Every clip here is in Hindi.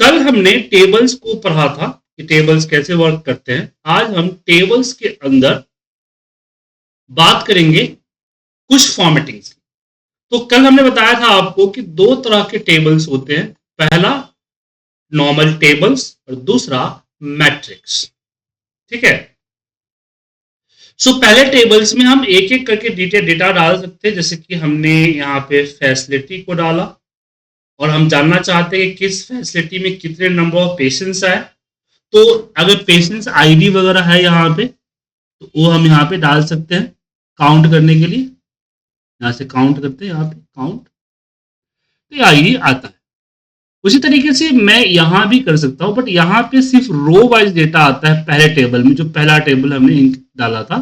कल हमने टेबल्स को पढ़ा था कि टेबल्स कैसे वर्क करते हैं। आज हम टेबल्स के अंदर बात करेंगे कुछ फॉर्मेटिंग्स की। तो कल हमने बताया था आपको कि दो तरह के टेबल्स होते हैं, पहला नॉर्मल टेबल्स और दूसरा मैट्रिक्स। ठीक है। पहले टेबल्स में हम एक एक करके डेटा डाल सकते हैं, जैसे कि हमने यहाँ पे फैसिलिटी को डाला और हम जानना चाहते हैं कि किस फैसिलिटी में कितने नंबर ऑफ पेशेंट्स आए। तो अगर पेशेंट्स आईडी वगैरह है यहाँ पे तो वो हम यहाँ पे डाल सकते हैं काउंट करने के लिए। यहाँ से काउंट करते हैं, यहाँ पे काउंट, तो ये आईडी आता है। उसी तरीके से मैं यहाँ भी कर सकता हूँ, बट यहाँ पे सिर्फ रो वाइज डेटा आता है पहले टेबल में, जो पहला टेबल हमने डाला था।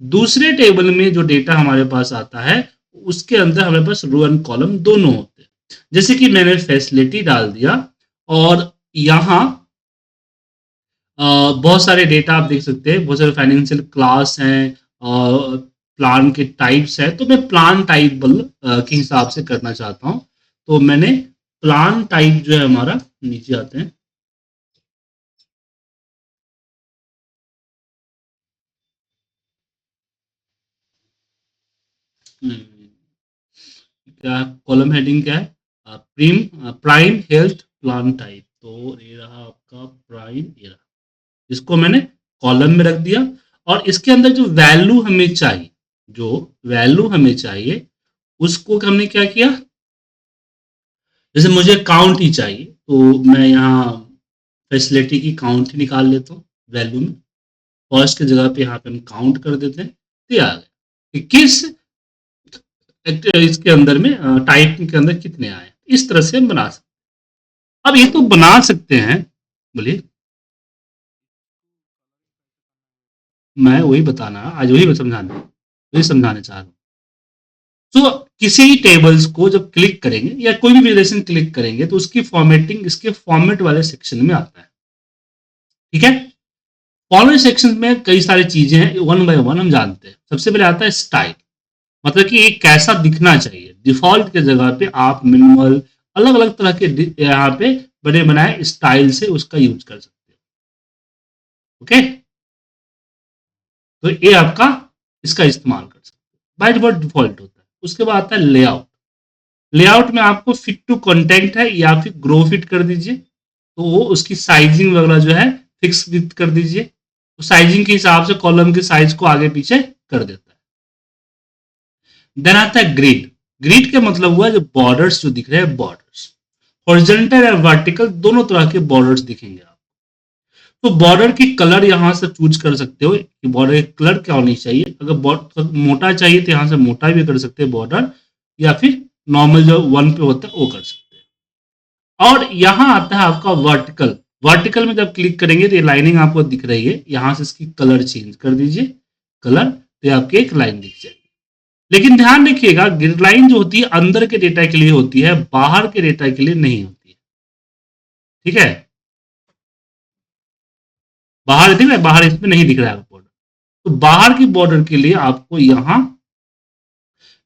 दूसरे टेबल में जो डेटा हमारे पास आता है उसके अंदर हमारे पास रो एंड कॉलम दोनों होते हैं। जैसे कि मैंने फैसिलिटी डाल दिया और यहाँ बहुत सारे डेटा आप देख सकते हैं, बहुत सारे फाइनेंशियल क्लास हैं, प्लान के टाइप्स है। तो मैं प्लान टाइप के हिसाब से करना चाहता हूँ, तो मैंने प्लान टाइप जो है हमारा, नीचे आते हैं, क्या कॉलम हेडिंग क्या है, प्राइम हेल्थ प्लान टाइप। तो ये रहा आपका प्राइम, ये रहा, इसको मैंने कॉलम में रख दिया। और इसके अंदर जो वैल्यू हमें चाहिए, उसको हमने क्या किया, जैसे मुझे काउंट ही चाहिए तो मैं यहाँ फैसिलिटी की काउंट ही निकाल लेता हूँ वैल्यू में। फर्स्ट की जगह पे यहाँ पे हम काउंट कर देते हैं, तो आ गया कि किस इसके अंदर में टाइप के अंदर कितने आए। इस तरह से हम बना सकते हैं। अब ये तो बना सकते हैं, बोलिए। मैं वही बताना, आज वही समझाने चाह रहा हूँ। तो किसी टेबल्स को जब क्लिक करेंगे या कोई भी रिलेशन क्लिक करेंगे तो उसकी फॉर्मेटिंग इसके फॉर्मेट वाले सेक्शन में आता है। ठीक है। फॉर्मेट सेक्शन में कई सारी चीजें हैं, वन बाय वन हम जानते हैं। सबसे पहले आता है स्टाइल, मतलब कि ये कैसा दिखना चाहिए। डिफॉल्ट के जगह पे आप मिनिमल, अलग अलग तरह के यहाँ पे बने बनाए स्टाइल से उसका यूज कर सकते हो। ओके, तो ये आपका इसका इस्तेमाल कर सकते हो, बाय डिफॉल्ट डिफॉल्ट होता है। उसके बाद आता है लेआउट। लेआउट में आपको फिट टू कंटेंट है या फिर ग्रो फिट कर दीजिए, तो वो उसकी साइजिंग वगैरह जो है फिक्स विथ कर दीजिए, तो साइजिंग के हिसाब से कॉलम के साइज को आगे पीछे कर देता है। देन आता है ग्रिड। ग्रिड का मतलब हुआ जो बॉर्डर्स जो दिख रहे हैं, बॉर्डर्स हॉरिजॉन्टल और वर्टिकल दोनों तरह के बॉर्डर्स दिखेंगे आपको। तो बॉर्डर की कलर यहां से चूज कर सकते हो कि बॉर्डर की कलर क्या होनी चाहिए। अगर मोटा चाहिए तो यहां से मोटा भी कर सकते हैं बॉर्डर, या फिर नॉर्मल जो वन पे होता है वो कर सकते हैं। और यहाँ आता है आपका वर्टिकल। वर्टिकल में जब क्लिक करेंगे तो ये लाइनिंग आपको दिख रही है, यहां से इसकी कलर चेंज कर दीजिए, कलर, तो आपकी एक लाइन दिख जाएगी। लेकिन ध्यान रखिएगा, ग्रिड लाइन जो होती है अंदर के डेटा के लिए होती है, बाहर के डेटा के लिए नहीं होती है। ठीक है, बाहर दिख रहा है, बाहर इसमें नहीं दिख रहा है बॉर्डर। तो बाहर की बॉर्डर के लिए आपको यहां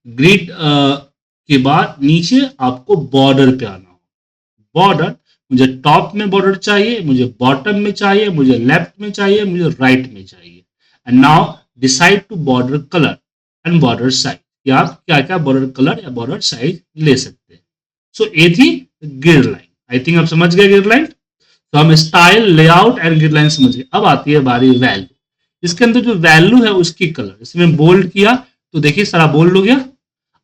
ग्रिड के बाद नीचे आपको बॉर्डर पे आना हो। बॉर्डर, मुझे टॉप में बॉर्डर चाहिए, मुझे बॉटम में चाहिए, मुझे लेफ्ट में चाहिए, मुझे राइट में चाहिए। And now decide to border colour and border size, कि आप क्या क्या बॉर्डर कलर या बॉर्डर साइज ले सकते हैं। सो ये थी ग्रिड लाइन। आई थिंक आप समझ गए ग्रिड लाइन। तो हम style, layout and grid line समझ गए। अब आती है बारी वैल्यू। इसके अंदर जो वैल्यू है उसकी कलर, इसमें बोल्ड किया तो देखिए सारा बोल्ड हो गया।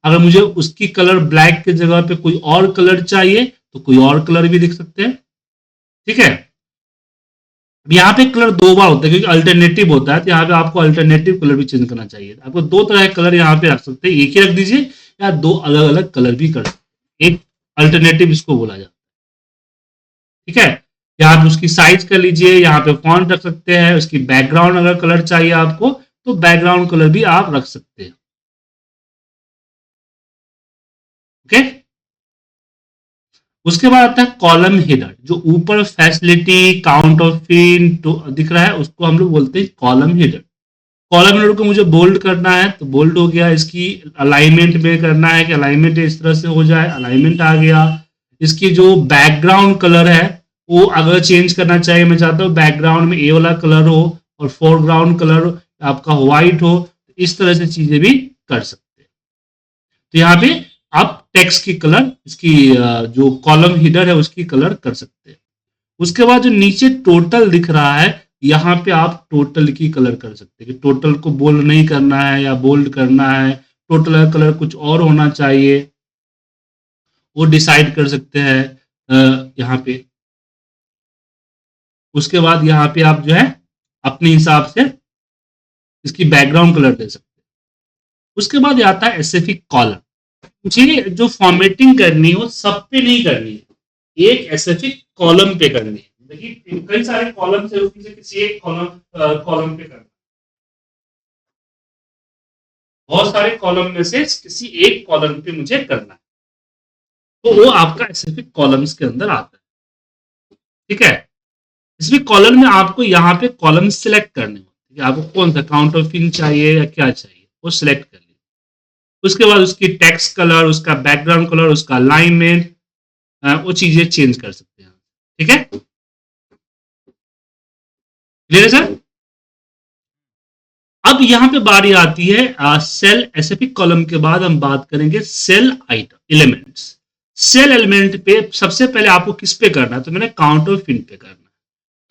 अगर मुझे उसकी कलर ब्लैक के जगह पे कोई और कलर चाहिए तो कोई और कलर भी लिख सकते हैं। ठीक है, यहाँ पे कलर दो बार होता है क्योंकि अल्टरनेटिव होता है, तो यहाँ पे आपको अल्टरनेटिव कलर भी चेंज करना चाहिए। आपको दो तरह के कलर यहाँ पे रख सकते हैं, एक ही रख दीजिए या दो अलग अलग कलर भी कर सकते हैं। एक अल्टरनेटिव इसको बोला जाता है। ठीक है, यहाँ पे उसकी साइज कर लीजिए, यहाँ पे फॉन्ट रख सकते हैं, उसकी बैकग्राउंड अगर कलर चाहिए आपको तो बैकग्राउंड कलर भी आप रख सकते हैं। ओके, उसके बाद आता है कॉलम हेडर। जो ऊपर फैसिलिटी, काउंट ऑफ फिन दिख रहा है उसको हम लोग बोलते हैं कॉलम हेडर। कॉलम हेडर को मुझे बोल्ड करना है तो बोल्ड हो गया। इसकी अलाइनमेंट में करना है कि अलाइनमेंट इस तरह से हो जाए, अलाइनमेंट आ गया। इसकी जो बैकग्राउंड कलर है वो अगर चेंज करना चाहिए, मैं चाहता हूँ बैकग्राउंड में ये वाला कलर हो और फोरग्राउंड कलर आपका व्हाइट हो, इस तरह से चीजें भी कर सकते हैं। तो यहाँ पे आप टेक्स्ट की कलर, इसकी जो कॉलम हिडर है उसकी कलर कर सकते हैं। उसके बाद जो नीचे टोटल दिख रहा है, यहाँ पे आप टोटल की कलर कर सकते हैं कि टोटल को बोल्ड नहीं करना है या बोल्ड करना है, टोटल का कलर कुछ और होना चाहिए, वो डिसाइड कर सकते हैं यहाँ पे। उसके बाद यहाँ पे आप जो है अपने हिसाब से इसकी बैकग्राउंड कलर दे सकते हैं। उसके बाद आता है एसएफिक कॉलम। मुझे जो फॉर्मेटिंग करनी है वो सब पे नहीं करनी है, एक एसएफिक कॉलम पे करनी है। देखिए कई सारे कॉलम है, उसमें से किसी एक कॉलम पे करना, बहुत सारे कॉलम में से किसी एक कॉलम पे मुझे करना है, तो वो आपका एसएफिक कॉलम्स के अंदर आता है। ठीक है, इसमें कॉलम में आपको यहाँ पे कॉलम सिलेक्ट करने होते हैं, आपको कौन सा काउंट ऑफ इन चाहिए या क्या चाहिए वो सिलेक्ट कर लीजिए। उसके बाद उसकी टेक्स्ट कलर, उसका बैकग्राउंड कलर, उसका अलाइनमेंट, वो चीजें चेंज कर सकते हैं। ठीक है, क्लियर है सर? अब यहां पे बारी आती है सेल एसएफिक कॉलम के बाद हम बात करेंगे cell item elements. Cell element पे सबसे पहले आपको किस पे करना है, तो मैंने काउंट ऑफ इन पे करना है।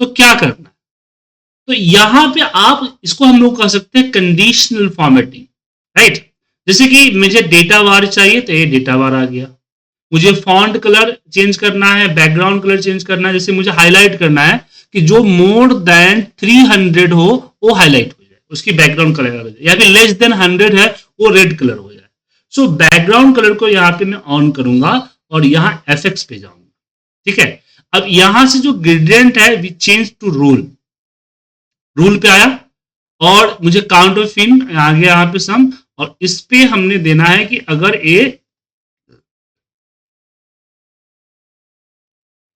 तो क्या करना है, तो यहां पे आप इसको हम लोग कह सकते हैं कंडीशनल फॉर्मेटिंग, राइट। जैसे कि मुझे डेटा बार चाहिए तो ये डेटा बार आ गया, मुझे फॉन्ट कलर चेंज करना है, बैकग्राउंड कलर चेंज करना है, जैसे मुझे हाईलाइट करना है कि जो मोर देन 300 हो वो हाईलाइट हो जाए, उसकी बैकग्राउंड कलर हो जाए, या फिर लेस देन 100 है वो रेड कलर हो जाए। सो बैकग्राउंड कलर को यहाँ पे मैं ऑन करूंगा और यहाँ एफेक्ट्स पे जाऊंगा। ठीक है, अब यहां से जो ग्रेडियंट है we change to rule, rule पे आया और मुझे काउंट ऑफ इन आ गया यहाँ पे सम, और इस पे हमने देना है कि अगर a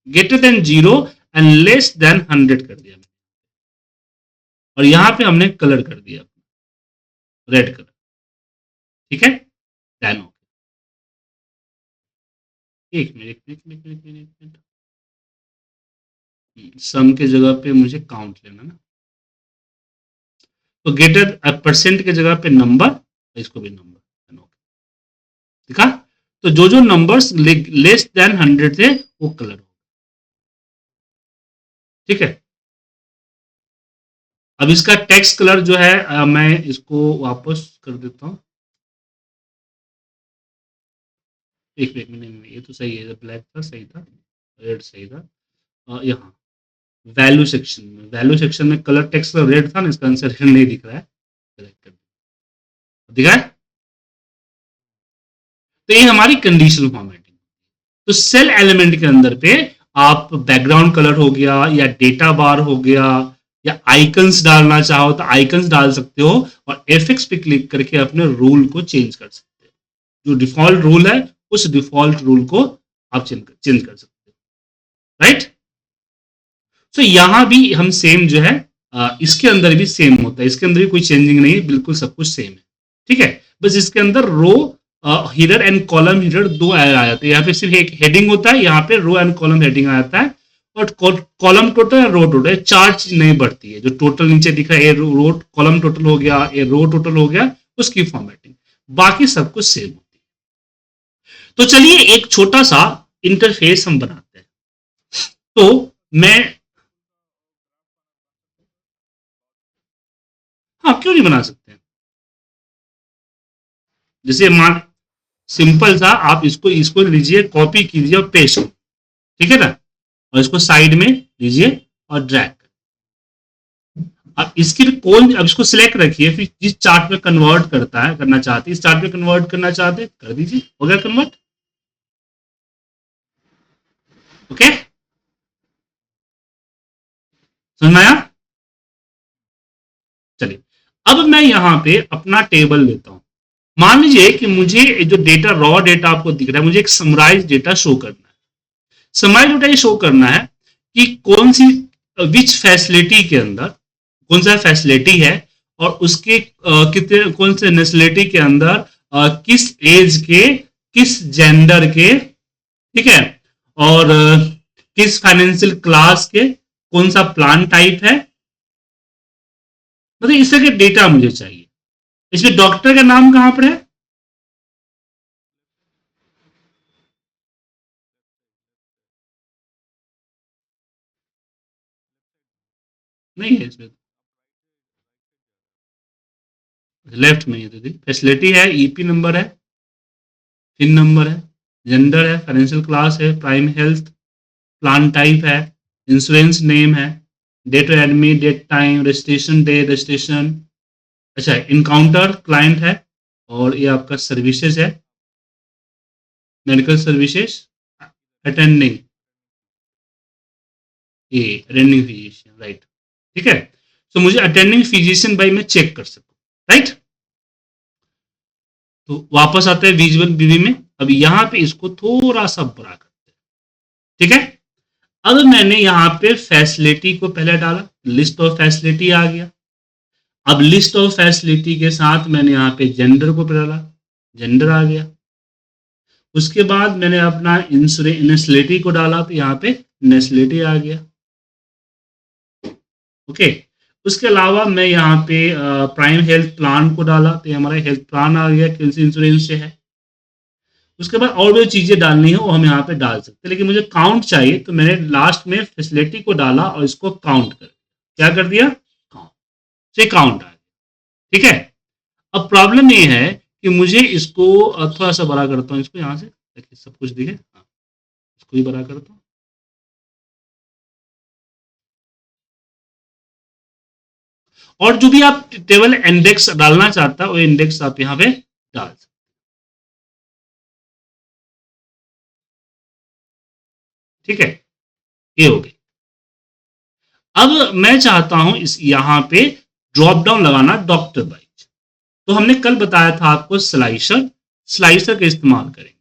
greater than 0 and less than 100 कर दिया, और यहां पे हमने कलर कर दिया रेड कलर। ठीक है, डन हो गया। एक मिनट एक मिनट एक मिनट एक मिनट, सम के जगह पे मुझे काउंट लेना ना, तो ग्रेटर परसेंट के जगह पे नंबर, इसको भी नंबर दिखा। तो जो जो नंबर्स लेस देन 100 थे वो कलर हो। ठीक है, अब इसका टेक्स्ट कलर जो है मैं इसको वापस कर देता हूं। एक मिनट, ये तो सही है, ब्लैक था सही था, रेड सही था। यहाँ वैल्यू सेक्शन में, वैल्यू सेक्शन में कलर टेक्स्ट का रेड था ना, इसका आंसर रेड नहीं दिख रहा है, सेलेक्ट कर दिखा है। तो ये हमारी कंडीशनल फॉर्मेटिंग। तो सेल एलिमेंट के अंदर पे आप बैकग्राउंड कलर हो गया या डेटा बार हो गया या आइकन्स डालना चाहो तो आइकन्स डाल सकते हो, और एफएक्स पे क्लिक करके अपने रूल को चेंज कर सकते हो। जो डिफॉल्ट रूल है उस डिफॉल्ट रूल को आप चेंज कर सकते हो, राइट। तो यहां भी हम सेम जो है इसके अंदर भी सेम होता है, इसके अंदर भी कोई चेंजिंग नहीं है, बिल्कुल सब कुछ सेम है। ठीक है, बस इसके अंदर रो हिडर एंड कॉलम हिडर दो आ जाते हैं। यहाँ पे सिर्फ एक हेडिंग होता है, यहाँ पे रो एंड कॉलम हेडिंग आ जाता है, और कॉलम टोटल रो टोटल, चार चीज नहीं बढ़ती है। जो टोटल नीचे दिखा है, रो कॉलम टोटल हो गया, ये रो टोटल हो गया, उसकी फॉर्मेटिंग, बाकी सब कुछ सेम होती है। तो चलिए एक छोटा सा इंटरफेस हम बनाते हैं। तो मैं, हाँ क्यों नहीं बना सकते हैं, जैसे मान सिंपल सा आप इसको इसको लीजिए, कॉपी कीजिए और पेस्ट, ठीक है ना, और इसको साइड में लीजिए और ड्रैग। अब इसकी कौन, अब इसको सिलेक्ट रखिए, फिर जिस चार्ट में कन्वर्ट करता है करना चाहते, इस चार्ट में कन्वर्ट करना चाहते कर दीजिए, हो गया कन्वर्ट। ओके, समझ में आया? चलिए अब मैं यहां पे अपना टेबल लेता हूं। मान लीजिए कि मुझे जो डेटा, रॉ डेटा आपको दिख रहा है, मुझे एक समराइज डेटा शो करना है। समराइज डेटा ये शो करना है कि कौन सी, विच फैसिलिटी के अंदर कौन सा फैसिलिटी है, और उसके कितने, कौन से नेशनलिटी के अंदर किस एज के, किस जेंडर के, ठीक है, और किस फाइनेंशियल क्लास के, कौन सा प्लान टाइप है, मतलब इस तरह के डेटा मुझे चाहिए। इसमें डॉक्टर का नाम कहां पर है? नहीं है इसमें, लेफ्ट में है दीदी। फैसिलिटी है, ईपी नंबर है, पिन नंबर है, जेंडर है, फाइनेंशियल क्लास है, प्राइम हेल्थ, प्लान टाइप है, इंश्योरेंस नेम है, date admit, date time, registration day, registration, अच्छा इनकाउंटर क्लाइंट है, और ये आपका सर्विसेज है, मेडिकल सर्विसेज, अटेंडिंग, ये अटेंडिंग फिजिशियन, राइट। ठीक है, तो मुझे अटेंडिंग फिजिशियन भाई मैं चेक कर सकूं, राइट। तो वापस आते हैं विजुअल बीवी में। अब यहां पे इसको थोड़ा सा बड़ा करते हैं, ठीक है। अब मैंने यहाँ पे फैसिलिटी को पहले डाला, लिस्ट ऑफ फैसिलिटी आ गया। अब लिस्ट ऑफ फैसिलिटी के साथ मैंने यहाँ पे जेंडर को डाला, जेंडर आ गया। उसके बाद मैंने अपना नेशनलिटी को डाला, तो यहाँ पे नेशनलिटी आ गया, ओके। उसके अलावा मैं यहाँ पे प्राइम हेल्थ प्लान को डाला, तो हमारा हेल्थ प्लान आ गया, किसी इंश्योरेंस से है। उसके बाद और भी चीजें डालनी है वो हम यहाँ पे डाल सकते हैं, लेकिन मुझे काउंट चाहिए, तो मैंने लास्ट में फैसिलिटी को डाला और इसको काउंट कर, क्या कर दिया, काउंट से काउंट आ गया, ठीक है। अब प्रॉब्लम ये है कि मुझे इसको थोड़ा सा बड़ा करता हूँ, इसको यहाँ से देखिए सब कुछ दिखे, हाँ इसको भी बड़ा करता हूँ। और जो भी आप टेबल इंडेक्स डालना चाहता है वो इंडेक्स आप यहाँ पे डाल सकते, ठीक है, ये हो गई। अब मैं चाहता हूं इस यहां पे ड्रॉप डाउन लगाना डॉक्टर वाइज। तो हमने कल बताया था आपको स्लाइसर, स्लाइसर का इस्तेमाल करेंगे।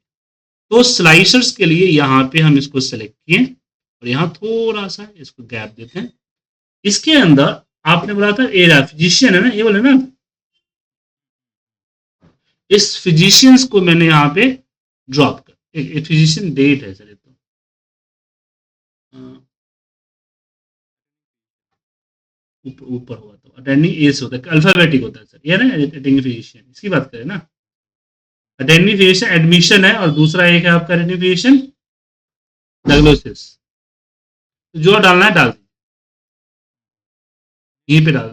तो स्लाइसर्स के लिए यहां पे हम इसको सेलेक्ट किए और यहां थोड़ा सा इसको गैप देते हैं। इसके अंदर आपने बोला था एरा फिजिशियन है ना, ये बोले ना, इस फिजिशियंस को मैंने यहाँ पे ड्रॉप कर, एक फिजिशियन डेट है सर, तो ऊपर हुआ तो अटेंडिंग एज होता है, अल्फाबेटिक होता है सर, ये ना अटेंडिंग फिजिशियन, इसकी बात करें ना। अटेंडिंग फिजिशियन एडमिशन है और दूसरा एक है आपका अटेंडिंग फिजिशियन डायग्नोसिस। तो जो डालना है डाल यहीं पे डाल,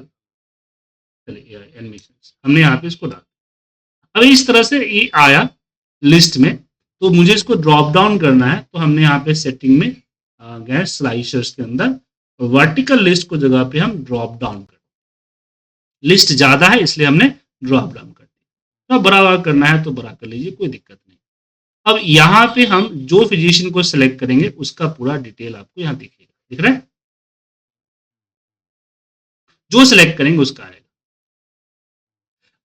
चलिए एडमिशन हमने यहाँ पे इसको डाल। अब इस तरह से ये आया लिस्ट में, तो मुझे इसको ड्रॉप डाउन करना है, तो हमने यहाँ पे सेटिंग में गए स्लाइसर्स के अंदर, वर्टिकल लिस्ट को जगह पे हम ड्रॉप डाउन कर, लिस्ट ज्यादा है इसलिए हमने ड्रॉप डाउन कर दिया। तो बड़ा करना है तो बड़ा कर लीजिए, कोई दिक्कत नहीं। अब यहाँ पे हम जो फिजिशियन को सिलेक्ट करेंगे उसका पूरा डिटेल आपको यहाँ दिखेगा, दिख रहा है, जो सिलेक्ट करेंगे उसका आएगा।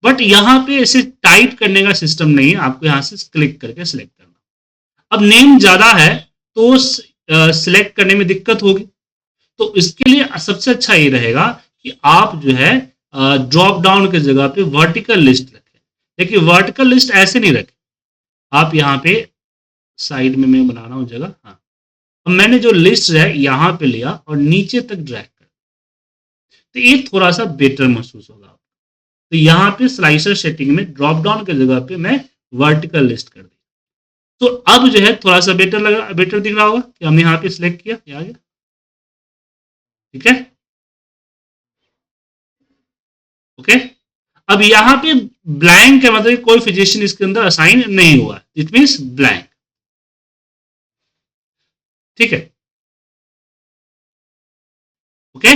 बट यहाँ पे ऐसे टाइप करने का सिस्टम नहीं है, आपको यहाँ से क्लिक करके सिलेक्ट करना। अब नेम ज्यादा है तो सिलेक्ट करने में दिक्कत होगी, तो इसके लिए सबसे अच्छा ये रहेगा कि आप जो है ड्रॉप डाउन के जगह पे वर्टिकल लिस्ट रखें। देखिए वर्टिकल लिस्ट ऐसे नहीं रखें, आप यहाँ पे साइड में मैं बना रहा हूँ जगह, हाँ। अब मैंने जो लिस्ट है यहाँ पे लिया और नीचे तक ड्रैग कर, तो ये थोड़ा सा बेटर महसूस होगा। तो यहाँ पे स्लाइसर सेटिंग में ड्रॉप डाउन के जगह पे मैं वर्टिकल लिस्ट कर दी, तो अब जो है थोड़ा सा बेटर लगा, बेटर दिख रहा होगा कि हमने यहाँ पे सिलेक्ट किया, ये आ गया, ठीक है, ओके। अब यहाँ पे ब्लैंक है, मतलब कोई फिजिशियन इसके अंदर असाइन नहीं हुआ, इट मीन्स ब्लैंक, ठीक है, ओके।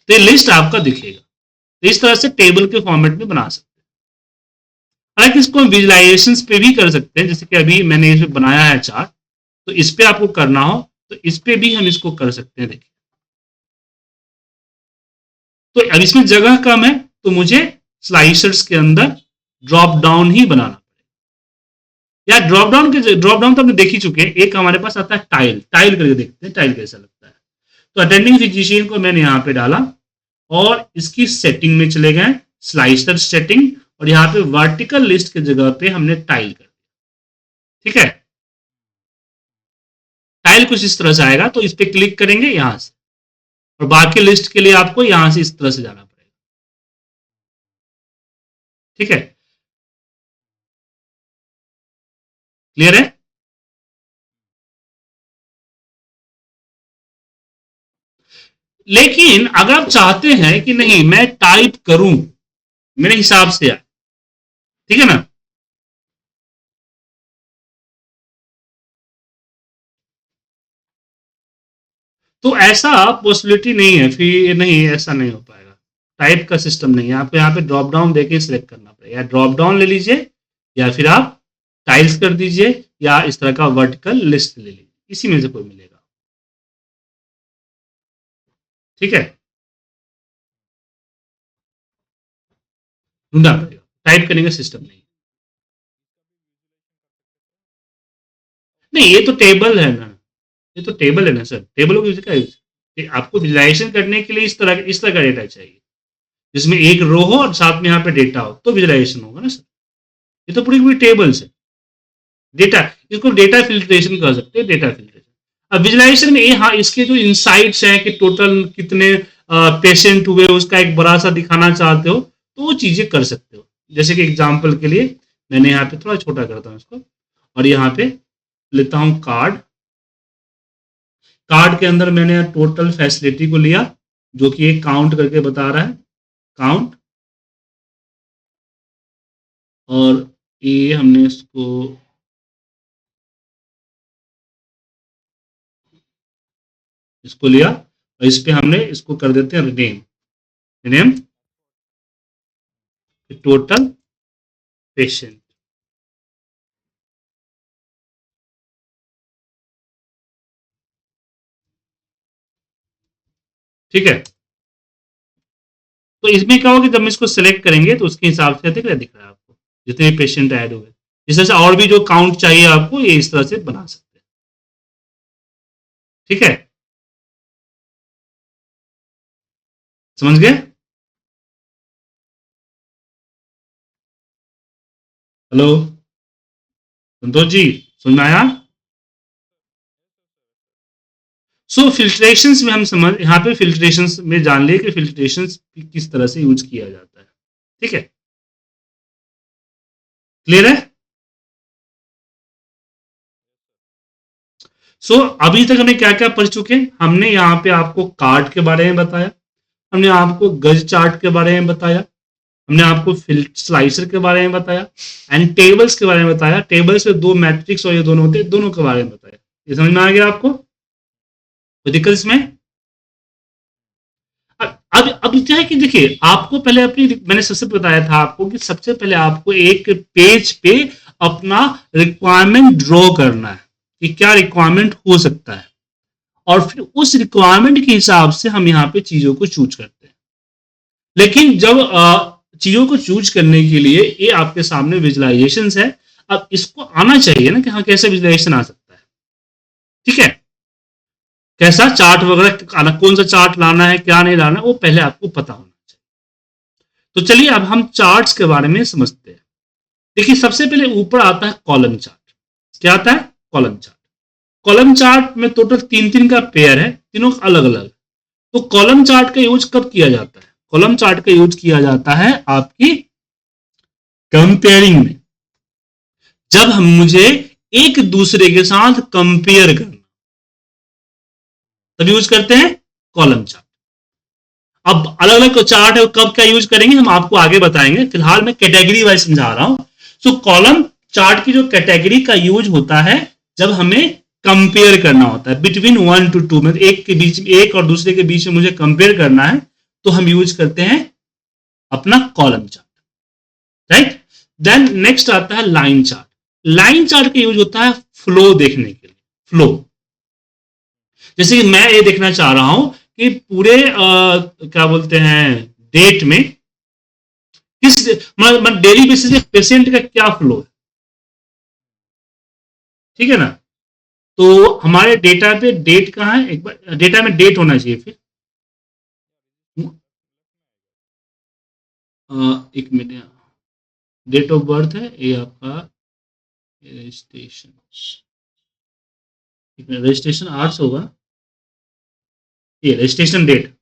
तो ये लिस्ट आपका दिखेगा, तो इस तरह से टेबल के फॉर्मेट में बना सकते हैं। हालांकि इसको हम विजुलाइजेशन पे भी कर सकते हैं, जैसे कि अभी मैंने इस पे बनाया है चार्ट, तो इस पे आपको करना हो तो इस पे भी हम इसको कर सकते हैं। देखिए तो अब इसमें जगह कम है, तो मुझे स्लाइसर्स के अंदर ड्रॉप डाउन ही बनाना पड़ेगा। या ड्रॉप डाउन तो हमने देख ही चुके हैं, एक हमारे पास आता है टाइल, टाइल करके देखते हैं टाइल कैसा लगता है। तो अटेंडिंग फिजिशियन को मैंने यहाँ पे डाला और इसकी सेटिंग में चले गए, स्लाइसर सेटिंग, और यहाँ पे वर्टिकल लिस्ट की जगह पे हमने टाइल कर दिया, ठीक है। कुछ इस तरह से आएगा, तो इस पे क्लिक करेंगे यहां से, और बाकी लिस्ट के लिए आपको यहां से इस तरह से जाना पड़ेगा। ठीक है, क्लियर है? लेकिन अगर आप चाहते हैं कि नहीं मैं टाइप करूं मेरे हिसाब से आए, ठीक है ना, तो ऐसा पॉसिबिलिटी नहीं है, फिर नहीं, ऐसा नहीं हो पाएगा। टाइप का सिस्टम नहीं है, आपको यहाँ पे ड्रॉप डाउन देके सिलेक्ट करना पड़ेगा, या ड्रॉप डाउन ले लीजिए, या फिर आप टाइल्स कर दीजिए, या इस तरह का वर्टिकल लिस्ट ले लीजिए, इसी में से कोई मिलेगा। ठीक है, ढूंढना पड़ेगा, टाइप करने का सिस्टम नहीं। नहीं, ये तो टेबल है ना, ये तो टेबल है ना सर, टेबलों की का यूज, आपको विजुलाइजेशन करने के लिए इस तरह का डेटा चाहिए, जिसमें एक रो हो और साथ में यहाँ पे डेटा हो, तो विजुलाइजेशन होगा ना सर। ये तो पूरी पूरी टेबल्स है, डेटा, इसको डेटा फिल्ट्रेशन कर सकते हैं, डेटा फिल्ट्रेशन। अब विजुलाइजेशन में हाँ, इसके जो इंसाइट्स हैं कि टोटल कितने पेशेंट हुए उसका एक बड़ा सा दिखाना चाहते हो, तो वो चीजें कर सकते हो। जैसे कि एग्जाम्पल के लिए मैंने यहाँ पे थोड़ा छोटा करता हूँ इसको, और यहाँ पे लेता हूँ कार्ड। कार्ड के अंदर मैंने टोटल फैसिलिटी को लिया, जो कि एक काउंट करके बता रहा है, काउंट, और ये हमने इसको लिया, और इस पे हमने इसको कर देते हैं रिनेम, रिनेम टोटल पेशेंट। ठीक है, तो इसमें क्या होगा कि जब हम इसको सिलेक्ट करेंगे तो उसके हिसाब से दिख रहा है आपको जितने पेशेंट ऐड हुए। इस तरह से और भी जो काउंट चाहिए आपको, ये इस तरह से बना सकते हैं। ठीक है, समझ गए? हेलो संतोष जी, समझ में आया? सो फिल्ट्रेशंस में हम समझ, यहाँ पे फिल्ट्रेशंस में जान लिए कि फिल्ट्रेशंस किस तरह से यूज किया जाता है। ठीक है, क्लियर है? सो अभी तक हमने क्या क्या पढ़ चुके हैं? हमने यहाँ पे आपको कार्ड के बारे में बताया, हमने आपको गज चार्ट के बारे में बताया, हमने आपको स्लाइसर के बारे में बताया, एंड टेबल्स के बारे में बताया। टेबल्स में दो मैट्रिक्स और ये दोनों होते हैं, दोनों के बारे में बताया। ये समझ में आ गया आपको? कोई दिक्कत इसमें? अब क्या है कि देखिए, आपको पहले अपनी, मैंने सबसे बताया था आपको कि सबसे पहले आपको एक पेज पे अपना रिक्वायरमेंट ड्रॉ करना है कि क्या रिक्वायरमेंट हो सकता है, और फिर उस रिक्वायरमेंट के हिसाब से हम यहाँ पे चीजों को चूज करते हैं। लेकिन जब चीजों को चूज करने के लिए ये आपके सामने विजुलाइजेशन है, अब इसको आना चाहिए ना कि हाँ कैसे विजुलाइजेशन आ सकता है। ठीक है, कैसा चार्ट वगैरह आना, कौन सा चार्ट लाना है, क्या नहीं लाना है, वो पहले आपको पता होना चाहिए। तो चलिए अब हम चार्ट्स के बारे में समझते हैं। देखिए, सबसे पहले ऊपर आता है कॉलम चार्ट। क्या आता है? Column chart. कॉलम चार्ट में टोटल तीन तीन का पेयर है, तीनों अलग अलग। तो कॉलम चार्ट का यूज कब किया जाता है? कॉलम चार्ट का यूज किया जाता है आपकी कंपेयरिंग में, जब हम मुझे एक दूसरे के साथ कंपेयर करना, तब यूज करते हैं कॉलम चार्ट। अब अलग अलग चार्ट है, कब क्या यूज करेंगे हम आपको आगे बताएंगे, फिलहाल मैं कैटेगरी वाइज समझा रहा हूं। सो कॉलम चार्ट की जो कैटेगरी का यूज होता है जब हमें कंपेयर करना होता है बिटवीन 1 to 2, मतलब एक के बीच में, एक और दूसरे के बीच में मुझे कंपेयर करना है, तो हम यूज करते हैं अपना column chart. Right, then next आता है लाइन चार्ट। लाइन चार्ट का यूज होता है फ्लो देखने के लिए, फ्लो। जैसे कि मैं ये देखना चाह रहा हूं कि पूरे क्या बोलते हैं डेट में किस, मतलब डेली बेसिस पे पेशेंट का क्या फ्लो है। ठीक है ना, तो हमारे डेटा पे डेट कहाँ है, एक बार डेटा में डेट होना चाहिए फिर। एक मिनट, डेट ऑफ बर्थ है ये आपका, रजिस्ट्रेशन, रजिस्ट्रेशन आर्ट्स होगा, ये रजिस्ट्रेशन डेट।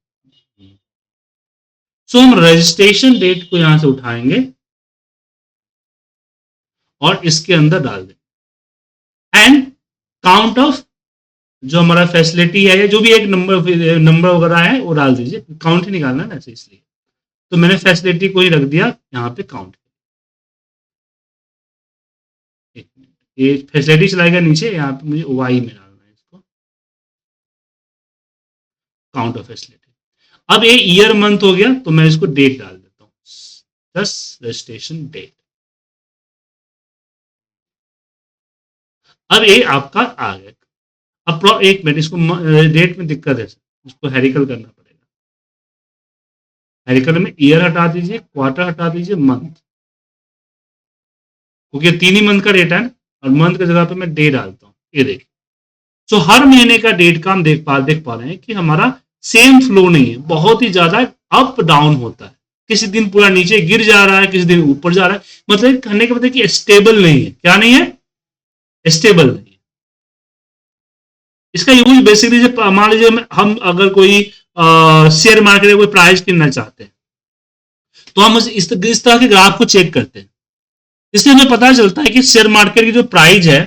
सो हम रजिस्ट्रेशन डेट को यहां से उठाएंगे और इसके अंदर डाल देंगे एंड काउंट ऑफ जो हमारा फैसिलिटी है या जो भी एक नंबर वगैरह है वो डाल दीजिए, काउंट ही निकालना है ना ऐसे, इसलिए तो मैंने फैसिलिटी को ही रख दिया यहाँ पे काउंट। एक मिनट, ये फैसिलिटी चलाएगा नीचे, यहाँ पे मुझे वाई में डालना है इसको, काउंट ऑफ फैसिलिटी। अब ये ईयर मंथ हो गया तो मैं इसको डेट डाल देता हूँ, 10 रजिस्ट्रेशन डेट। अब ये आपका आ गया। अब एक मिनट, इसको डेट में दिक्कत है, इसको हेरिकल करना पड़ेगा। हेरिकल में ईयर हटा दीजिए, क्वार्टर हटा दीजिए, मंथ, क्योंकि 3 ही मंथ का डेटा है और मंथ की जगह पे मैं डे डालता हूँ। ये देखिए, सो हर महीने का डेट का हम देख पा रहे हैं कि हमारा सेम फ्लो नहीं है, बहुत ही ज्यादा अप डाउन होता है। किसी दिन पूरा नीचे गिर जा रहा है, किसी दिन ऊपर जा रहा है, मतलब कहने का मतलब कि स्टेबल नहीं है। क्या नहीं है? स्टेबल नहीं है। इसका यूज बेसिकली मान लीजिए हम अगर कोई शेयर मार्केट में कोई प्राइस किनना चाहते हैं तो हम इस तरह के ग्राफ को चेक करते हैं। इसलिए हमें पता चलता है कि शेयर मार्केट की जो प्राइस है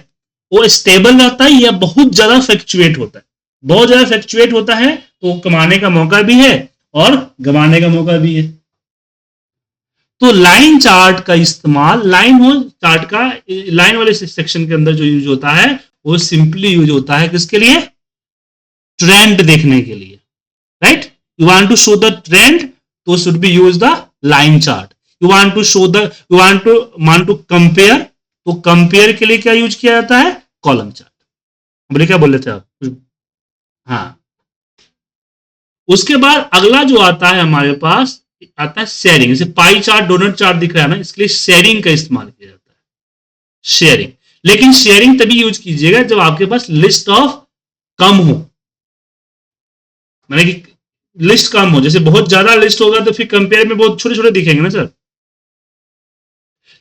वो स्टेबल रहता है या बहुत ज्यादा फ्लक्चुएट होता है। बहुत ज्यादा फ्लक्चुएट होता है तो कमाने का मौका भी है और गंवाने का मौका भी है। तो लाइन चार्ट का इस्तेमाल, चार्ट का लाइन वाले सेक्शन के अंदर जो यूज होता है वो सिंपली यूज होता है किसके लिए? ट्रेंड देखने के लिए, right? You want to show the trend तो should be use the line chart. You want to compare तो कंपेयर के लिए क्या यूज किया जाता है? Column chart. बोले क्या बोल रहे थे आप? हाँ, उसके बाद अगला जो आता है हमारे पास आता है शेयरिंग। जैसे पाई चार्ट, डोनट चार्ट दिख रहा है ना, इसके लिए शेयरिंग का इस्तेमाल किया जाता है, शेयरिंग। लेकिन शेयरिंग तभी यूज कीजिएगा जब आपके पास लिस्ट ऑफ कम हो, माने कि लिस्ट कम हो। जैसे बहुत ज्यादा लिस्ट होगा तो फिर कंपेयर में बहुत छोटे छोटे दिखेंगे ना सर।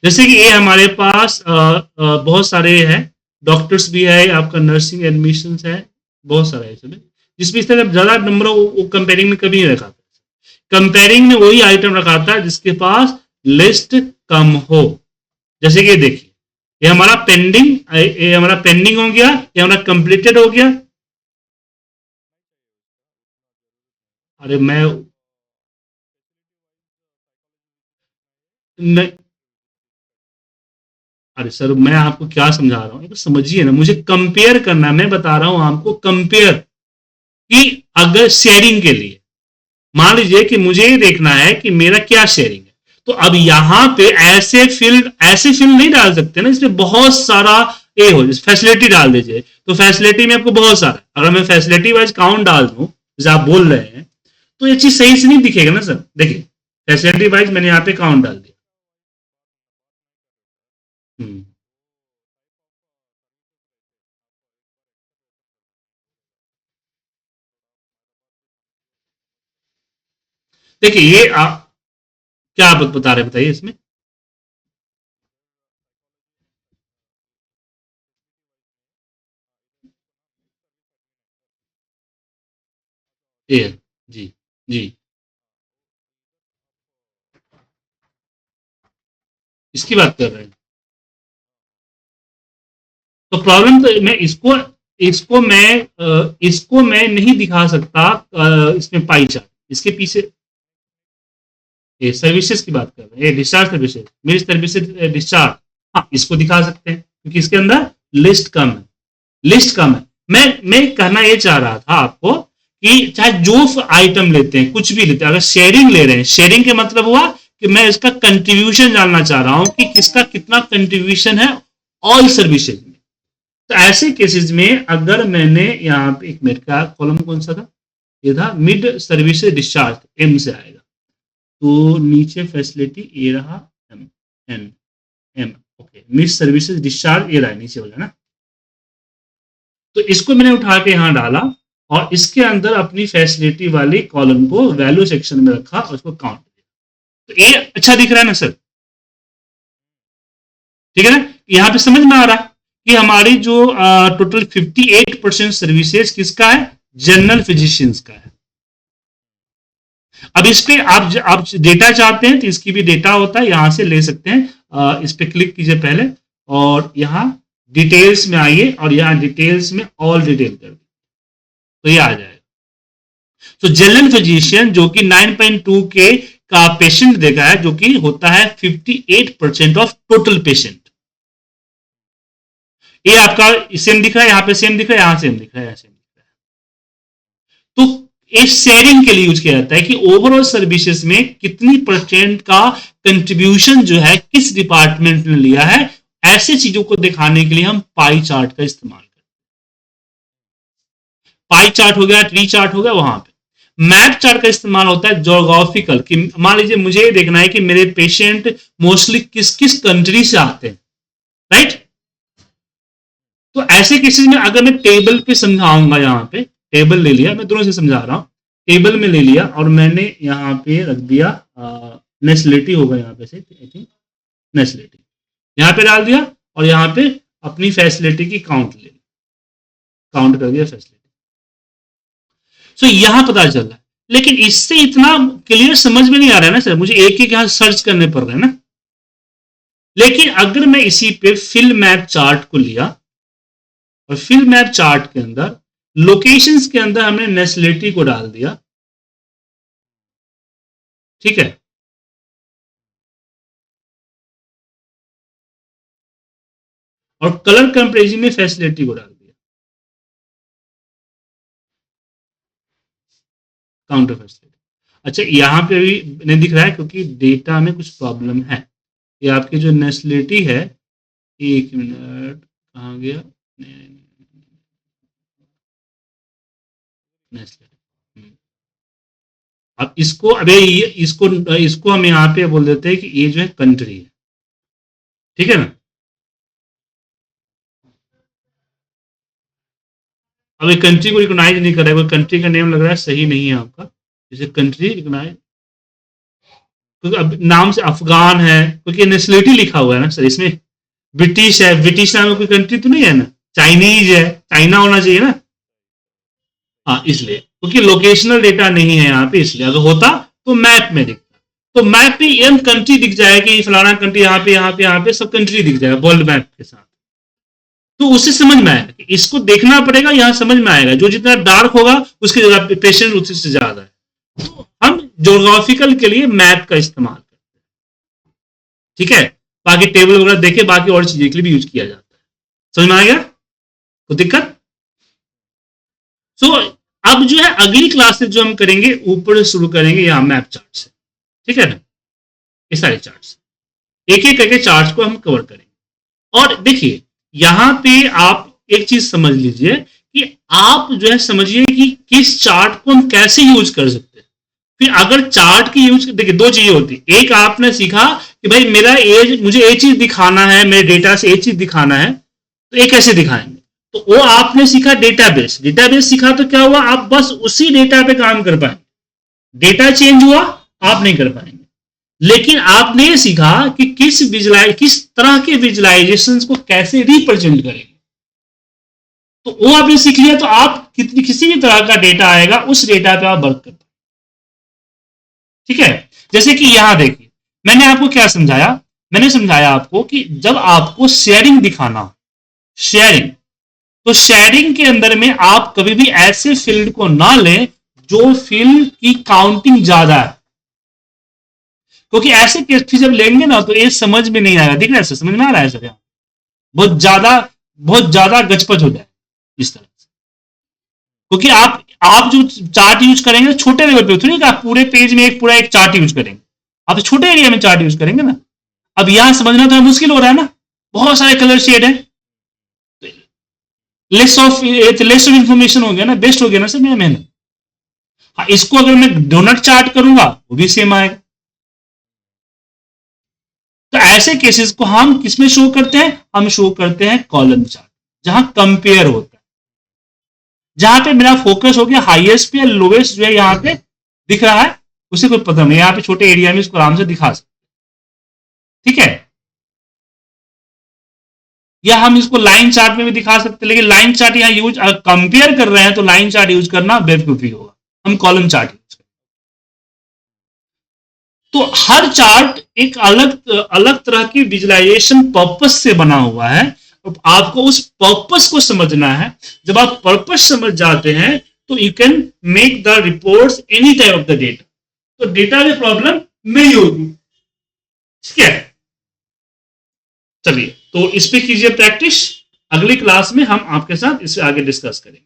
जैसे कि ये हमारे पास बहुत सारे हैं, डॉक्टर्स भी है, आपका नर्सिंग एडमिशन है, बहुत सारा है इसमें, जिसमें इस तरह ज्यादा नंबर वो कंपेयरिंग में कभी नहीं रखा था। कंपेयरिंग में वही आइटम रखा था जिसके पास लिस्ट कम हो। जैसे कि देखिए, ये हमारा पेंडिंग हो गया, ये हमारा कंप्लीटेड हो गया। अरे मैं नहीं, अरे सर मैं आपको क्या समझा रहा हूँ, समझिए ना, मुझे कंपेयर करना है। मैं बता रहा हूं आपको कंपेयर कि अगर शेयरिंग के लिए मान लीजिए कि मुझे ये देखना है कि मेरा क्या शेयरिंग है, तो अब यहां पे ऐसे फील्ड नहीं डाल सकते ना, इसमें बहुत सारा ए हो। फैसिलिटी डाल दीजिए तो फैसिलिटी में आपको बहुत सारा, अगर मैं फैसिलिटी वाइज काउंट डाल दूं जैसे आप बोल रहे हैं तो ये चीज सही से नहीं दिखेगा ना सर। देखिए फैसिलिटी वाइज मैंने यहाँ पे काउंट डाल दिया। देखिए ये क्या आप बता रहे बताइए इसमें? ए जी जी, इसकी बात कर रहे हैं। तो प्रॉब्लम तो मैं इसको मैं नहीं दिखा सकता इसमें पाई चार्ट। इसके पीछे ये सर्विसेज की बात कर रहे हैं, ये डिस्चार्ज सर्विसेज, मेरी सर्विसेज डिस्चार्ज, हाँ इसको दिखा सकते हैं क्योंकि इसके अंदर लिस्ट कम है, लिस्ट कम है। मैं कहना ये चाह रहा था आपको कि चाहे जो आइटम लेते हैं, कुछ भी लेते हैं, अगर शेयरिंग ले रहे हैं, शेयरिंग के मतलब हुआ कि मैं इसका कंट्रीब्यूशन जानना चाह रहा हूं कि किसका कितना कंट्रीब्यूशन है ऑल सर्विसेज में। तो ऐसे केसेस में अगर मैंने यहाँ पे एक मिनट का कॉलम कौन सा था, ये था मिड सर्विसेज डिस्चार्ज, एम से आएगा। तो नीचे फैसिलिटी ये रहा, M N M, okay, mid services discharge ये रहा नीचे वाला ना। तो इसको मैंने उठा के यहां डाला और इसके अंदर अपनी फैसिलिटी वाली कॉलम को वैल्यू सेक्शन में रखा और उसको काउंट किया। तो ये अच्छा दिख रहा है ना सर? ठीक है ना? यहां पे समझ में आ रहा है कि हमारी जो टोटल 58% सर्विसेज किसका है, जनरल फिजिशियंस का है। अब इस पे आप डेटा चाहते हैं तो इसकी भी डेटा होता है, यहां से ले सकते हैं। इस पे क्लिक कीजिए पहले और यहां डिटेल्स में आइए और यहां डिटेल्स में ऑल डिटेल कर दीजिए तो ये आ जाएगा। तो जनरल फिजिशियन जो कि 9.2 के का पेशेंट देखा है, जो कि होता है 58% ऑफ टोटल पेशेंट। ये आपका सेम दिख रहा है, यहां पे सेम दिख रहा है, यहां सेम दिख रहा है, सेम दिख रहा है। तो इस शेयरिंग के लिए यूज किया जाता है कि ओवरऑल सर्विसेज में कितनी परसेंट का कंट्रीब्यूशन जो है किस डिपार्टमेंट ने लिया है, ऐसे चीजों को दिखाने के लिए हम पाई चार्ट का इस्तेमाल करते हैं। पाई चार्ट हो गया, ट्री चार्ट हो गया, वहां पे मैप चार्ट का इस्तेमाल होता है ज्योग्राफिकल, कि मान लीजिए मुझे ये देखना है कि मेरे पेशेंट मोस्टली किस किस कंट्री से आते हैं, राइट। तो ऐसे केसेस में अगर मैं टेबल पे समझाऊंगा, यहां पे टेबल ले लिया, मैं दोनों से समझा रहा हूं, टेबल में ले लिया और मैंने यहां पे रख दिया नेशनलिटी होगा, यहां पे से आई थिंक नेशनलिटी यहां पे डाल दिया और यहां पे अपनी फैसिलिटी की काउंट ले ली, काउंट कर दिया फैसिलिटी। सो यहां पता चल रहा है, लेकिन इससे इतना क्लियर समझ में नहीं आ रहा है ना सर, मुझे एक एक यहां सर्च करने पड़ रहे हैं ना। लेकिन अगर मैं इसी पे फिल मैप चार्ट को लिया और फिल मैप चार्ट के अंदर लोकेशंस के अंदर हमने नेशनलिटी को डाल दिया, ठीक है, और कलर कंपेरिजन में फैसिलिटी को डाल दिया, काउंटर फैसिलिटी। अच्छा यहां पे भी नहीं दिख रहा है क्योंकि डेटा में कुछ प्रॉब्लम है। ये आपकी जो नेशनलिटी है, एक मिनट कहां गया, नेशनलिटी। अब इसको अबे इसको हम यहां पे बोल देते हैं कि ये जो है कंट्री है, ठीक है ना। अब ये कंट्री को रिकॉग्नाइज नहीं कर रहा है, कोई कंट्री का नेम लग रहा है सही नहीं है आपका, जैसे कंट्री रिकॉग्नाइज, क्योंकि अब नाम से अफगान है, क्योंकि नेशनलिटी लिखा हुआ है ना सर, इसमें ब्रिटिश है, ब्रिटिश नाम में कोई कंट्री तो नहीं है ना, चाइनीज है, चाइना होना चाहिए ना। हाँ इसलिए क्योंकि लोकेशनल डेटा नहीं है यहाँ पे, इसलिए अगर होता तो मैप में दिखता, तो मैप पे एम कंट्री दिख जाएगी कि फलाना कंट्री यहाँ पे यहाँ पे यहाँ पे सब कंट्री दिख जाएगा वर्ल्ड मैप के साथ। तो उससे समझ में आएगा कि इसको देखना पड़ेगा, यहां समझ में आएगा, जो जितना डार्क होगा उसकी जगह पेशेंट उससे ज्यादा है। तो हम ज्योग्राफिकल के लिए मैप का इस्तेमाल करते हैं, ठीक है। बाकी टेबल वगैरह देखे, बाकी और चीजें के लिए भी यूज किया जाता है। समझ में आ गया, तो दिक्कत। सो अब जो है अगली क्लासेस जो हम करेंगे ऊपर से शुरू करेंगे यहाँ मैप चार्ट से, ठीक है ना, ये सारे चार्ट एक एक करके चार्ट को हम कवर करेंगे। और देखिए यहां पे आप एक चीज समझ लीजिए कि आप जो है समझिए कि किस चार्ट को हम कैसे यूज कर सकते हैं। फिर अगर चार्ट की यूज, देखिए दो चीजें होती, एक आपने सीखा कि भाई मेरा एज, मुझे ये चीज दिखाना है, मेरे डेटा से ये चीज दिखाना है, तो ये कैसे दिखाएंगे, तो वो आपने सीखा डेटाबेस। डेटाबेस सीखा तो क्या हुआ, आप बस उसी डेटा पे काम कर पाएंगे, डेटा चेंज हुआ आप नहीं कर पाएंगे। लेकिन आपने ये सीखा कि किस तरह के विजुलाइजेशन को कैसे रिप्रेजेंट करेंगे, तो वो आपने सीख लिया, तो आप किसी भी तरह का डेटा आएगा उस डेटा पे आप वर्क कर पाएंगे, ठीक है। जैसे कि यहां देखिए मैंने आपको क्या समझाया, मैंने समझाया आपको कि जब आपको शेयरिंग दिखाना हो, शेयरिंग, तो शेयरिंग के अंदर में आप कभी भी ऐसे फील्ड को ना लें जो फील्ड की काउंटिंग ज्यादा है, क्योंकि ऐसे केस जब लेंगे ना तो ये समझ में नहीं आएगा। दिख रहा है सर, समझ में आ रहा है सर, यहाँ बहुत ज्यादा गचपच हो जाए इस तरह से, क्योंकि आप जो चार्ट यूज करेंगे छोटे लेवल पे, थोड़ी आप पूरे पेज में पूरा एक चार्ट यूज करेंगे, आप छोटे एरिया में चार्ट यूज करेंगे ना। अब यहां समझना तो मुश्किल हो रहा है ना, बहुत सारे कलर शेड है, लेस ऑफ इंफॉर्मेशन हो गया ना, बेस्ट हो गया ना सर मेरा मेहनत। हाँ इसको अगर मैं डोनट चार्ट करूंगा वो भी सेम आएगा। तो ऐसे केसेस को हम किसमें शो करते हैं, हम शो करते हैं कॉलम चार्ट, जहां कंपेयर होता है, जहां पे मेरा फोकस हो गया हाईएस्ट पे या लोवेस्ट जो है यहां पे दिख रहा है, उसे कोई पता नहीं, यहां पे छोटे एरिया में इसको आराम से दिखा सकते, ठीक है। या हम इसको लाइन चार्ट में भी दिखा सकते हैं, लेकिन लाइन चार्ट यहाँ यूज कंपेयर कर रहे हैं तो लाइन चार्ट यूज करना बेवकूफी होगा, हम कॉलम चार्ट यूज करें। तो हर चार्ट एक अलग अलग तरह की विजुअलाइजेशन पर्पस से बना हुआ है, आपको उस पर्पस को समझना है। जब आप पर्पस समझ जाते हैं तो you can make the reports any type of the data, तो डेटा में प्रॉब्लम नहीं होगी। ठीक है, चलिए तो इस पे कीजिए प्रैक्टिस, अगली क्लास में हम आपके साथ इससे आगे डिस्कस करेंगे।